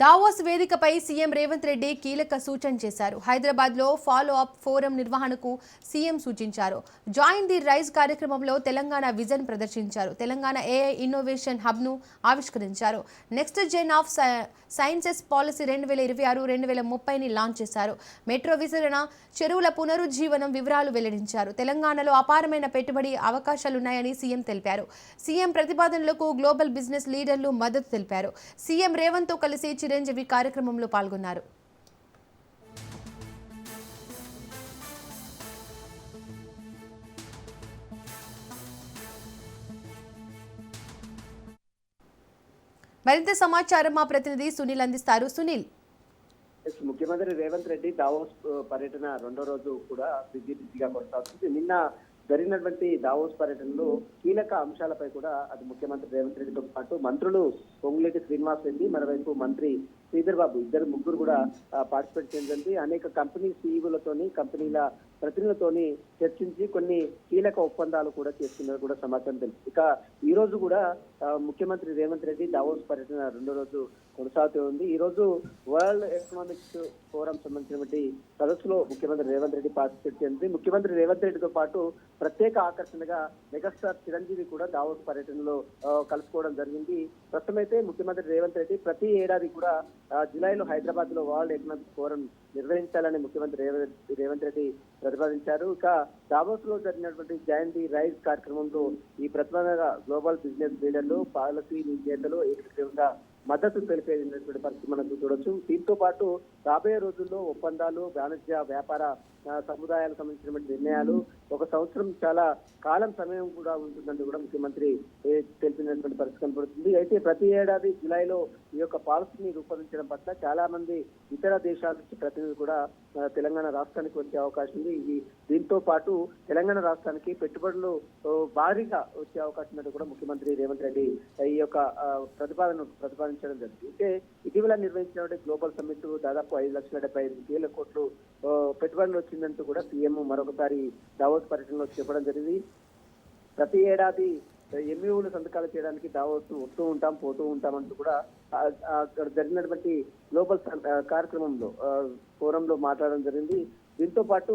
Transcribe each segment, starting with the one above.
Davos వేదికపై CM Revanth Reddy కీలక సూచన చేశారు. హైదరాబాద్ లో ఫాలో అప్ ఫోరం నిర్వహణకు సీఎం సూచించారు. జాయిన్ ది రైజ్ కార్యక్రమంలో తెలంగాణ విజన్ ప్రదర్శించారు. తెలంగాణ ఏఐ ఇన్నోవేషన్ హబ్ ను ఆవిష్కరించారు. Next gen of sciences policy 2026-2030ని లాంచ్ చేశారు. మెట్రో విస్తరణ, చెరువుల పునరుజ్జీవనం వివరాలు వెల్లడించారు. తెలంగాణలో అపారమైన పెట్టుబడి అవకాశాలున్నాయని సీఎం తెలిపారు. సీఎం ప్రతిపాదనలకు గ్లోబల్ బిజినెస్ లీడర్లు మద్దతు తెలిపారు. సీఎం రేవంత్ తో కలిసి చిరంజీవి కార్యక్రమంలో పాల్గొన్నారు. మరింత సమాచారం మా ప్రతినిధి సునీల్ అందిస్తారు. సునీల్, ముఖ్యమంత్రి రేవంత్ రెడ్డి దావోస్ పర్యటన రెండో రోజు కూడా బిజీగా కొనసాగుతుంది. నిన్న జరిగినటువంటి దావోస్ పర్యటనలో కీలక అంశాలపై కూడా అది ముఖ్యమంత్రి రేవంత్ రెడ్డితో పాటు మంత్రులు పొంగులేటి శ్రీనివాస్ రెడ్డి, మరోవైపు మంత్రి శ్రీధర్ బాబు ముగ్గురు కూడా పార్టిసిపేట్ చేసింది. అనేక కంపెనీ సీఈఓలతోని, కంపెనీల ప్రతినిధులతోని చర్చించి కొన్ని కీలక ఒప్పందాలు కూడా చేసుకున్నది కూడా సమాచారం తెలుసు. ఇక ఈ రోజు కూడా ముఖ్యమంత్రి రేవంత్ రెడ్డి దావోస్ పర్యటన రెండో రోజు కొనసాగుతూ ఉంది. ఈ రోజు వరల్డ్ ఎకనామిక్స్ ఫోరం సంబంధించినటువంటి సదస్సులో ముఖ్యమంత్రి రేవంత్ రెడ్డి పార్టిసిపేట్ చేసింది. ముఖ్యమంత్రి రేవంత్ రెడ్డితో పాటు ప్రత్యేక ఆకర్షణగా మెగాస్టార్ చిరంజీవి కూడా దావోస్ పర్యటనలో కలుసుకోవడం జరిగింది. ప్రస్తుతమైతే ముఖ్యమంత్రి రేవంత్ రెడ్డి ప్రతి ఏడాది కూడా జూలైలో హైదరాబాద్ లో వరల్డ్ ఎకనామిక్ ఫోరం నిర్వహించాలని ముఖ్యమంత్రి రేవంత్ రెడ్డి ప్రతిపాదించారు. ఇక దావోస్ లో జరిగినటువంటి జాయిన్ ది రైజ్ కార్యక్రమంలో ఈ ప్రతిపాదనగా గ్లోబల్ బిజినెస్ లీడర్లు, పాలసీ నేతలు ఏకగ్రీవంగా మద్దతు తెలిపేటువంటి పరిస్థితి మనకు చూడొచ్చు. దీంతో పాటు రాబోయే రోజుల్లో ఒప్పందాలు, వాణిజ్య వ్యాపార సముదాయాలకు సంబంధించినటువంటి నిర్ణయాలు, ఒక సంవత్సరం చాలా కాలం సమయం కూడా ఉంటుందంటూ కూడా ముఖ్యమంత్రి తెలిపినటువంటి పరిస్థితి కనపడుతుంది. అయితే ప్రతి ఏడాది జూలైలో ఈ యొక్క పాలసీని రూపొందించడం పట్ల చాలా మంది ఇతర దేశాల నుంచి ప్రతినిధులు కూడా తెలంగాణ రాష్ట్రానికి వచ్చే అవకాశం ఉంది. దీంతో పాటు తెలంగాణ రాష్ట్రానికి పెట్టుబడులు భారీగా వచ్చే అవకాశం ఉందంటూ కూడా ముఖ్యమంత్రి రేవంత్ రెడ్డి ఈ యొక్క ప్రతిపాదించడం జరిగింది. అయితే ఇటీవల నిర్వహించినటువంటి గ్లోబల్ సమ్మిట్ దాదాపు 5,75,000 కోట్లు పెట్టుబడులు వచ్చిందంటూ కూడా సీఎం మరొకసారి దావోస్ పర్యటనలో చెప్పడం జరిగింది. ప్రతి ఏడాది ఎంఈఓలు సంతకాలు చేయడానికి దావోస్ వస్తూ ఉంటాం, పోతూ ఉంటామంటూ కూడా అక్కడ జరిగినటువంటి గ్లోబల్ కార్యక్రమంలో ఫోరంలో మాట్లాడడం జరిగింది. దీంతో పాటు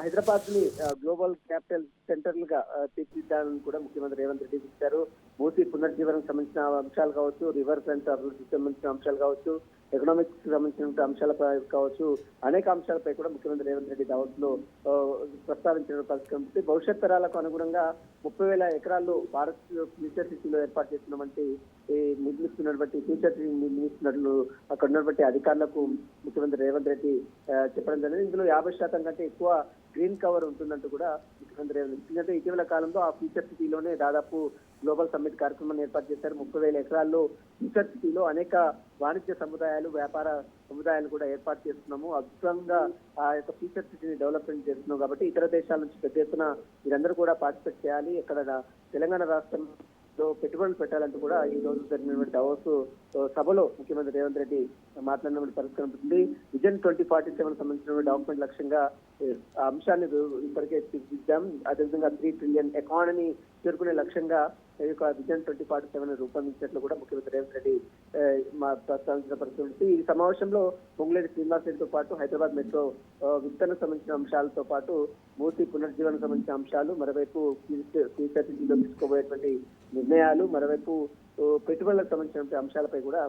హైదరాబాద్ ని గ్లోబల్ క్యాపిటల్ సెంటర్ గా తీర్చిదిద్దాలని కూడా ముఖ్యమంత్రి రేవంత్ రెడ్డి ఇచ్చారు. మూసీ పునర్జీవనం సంబంధించిన అంశాలు కావచ్చు, రివర్ ఫ్రంట్ అభివృద్ధికి సంబంధించిన అంశాలు కావచ్చు, ఎకనామిక్స్ సంబంధించిన అంశాలపై కావచ్చు, అనేక అంశాలపై కూడా ముఖ్యమంత్రి రేవంత్ రెడ్డి దావోస్ లో ప్రస్తావించిన పరిస్థితి. భవిష్యత్ తరాలకు అనుగుణంగా 30,000 ఎకరాల్లో భారత్ ఫ్యూచర్ సిటీలో ఏర్పాటు చేస్తున్నటువంటి నిర్మిస్తున్నటువంటి ఫ్యూచర్ సిటీ నిర్మిస్తున్నట్లు అక్కడ ఉన్నటువంటి అధికారులకు ముఖ్యమంత్రి రేవంత్ రెడ్డి చెప్పడం జరిగింది. ఇందులో 50% కంటే ఎక్కువ గ్రీన్ కవర్ ఉంటుందంటూ కూడా ముఖ్యమంత్రి రేవంత్ రెడ్డి. ఎందుకంటే ఇటీవల కాలంలో ఆ ఫ్యూచర్ సిటీలోనే దాదాపు గ్లోబల్ సమ్మిట్ కార్యక్రమాన్ని ఏర్పాటు చేశారు. 30,000 ఎకరాల్లో ఫ్యూచర్ సిటీలో అనేక వాణిజ్య సముదాయాలు, వ్యాపార సముదాయాలు కూడా ఏర్పాటు చేస్తున్నాము. అద్భుతంగా ఆ యొక్క ఫ్యూచర్ సిటీని డెవలప్మెంట్ చేస్తున్నాం కాబట్టి ఇతర దేశాల నుంచి పెద్ద ఎత్తున మీరందరూ కూడా పార్టిసిపేట్ చేయాలి, ఇక్కడ తెలంగాణ రాష్ట్రంలో పెట్టుబడులు పెట్టాలంటూ కూడా ఈ రోజు జరిగినటువంటి దావోస్ సభలో ముఖ్యమంత్రి రేవంత్ రెడ్డి మాట్లాడినటువంటి పరిస్థితి ఉంటుంది. విజన్ 2047 సంబంధించిన డాక్యుమెంట్ లక్ష్యంగా ఆ అంశాన్ని ఇప్పటికే తీర్చిదిద్దాం. అదేవిధంగా 3 ట్రిలియన్ ఎకానమీ చేరుకునే లక్ష్యంగా ఈ యొక్క విజన్ 2047 రూపొందించినట్లు కూడా ముఖ్యమంత్రి రేవంత్ రెడ్డి ప్రస్తావించిన పరిస్థితి. ఈ సమావేశంలో పొంగులేటి శ్రీనివాస్ రెడ్డితో పాటు హైదరాబాద్ మెట్రో విస్తరణకు సంబంధించిన అంశాలతో పాటు మూసీ పునర్జీవనకు సంబంధించిన అంశాలు, మరోవైపు ఫ్యూచర్ సిటీలో తీసుకోబోయేటువంటి నిర్ణయాలు, మరోవైపు పెట్టుబడులకు సంబంధించిన అంశాలపై కూడా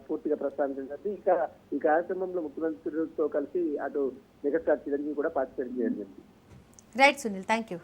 పూర్తిగా ప్రస్తావించండి. ఇక ఈ కార్యక్రమంలో ముఖ్యమంత్రితో కలిసి అటు మెగాస్టార్ చిరంజీవి కూడా పార్టిసిపేట్ చేయండి. Right Sunil, thank you.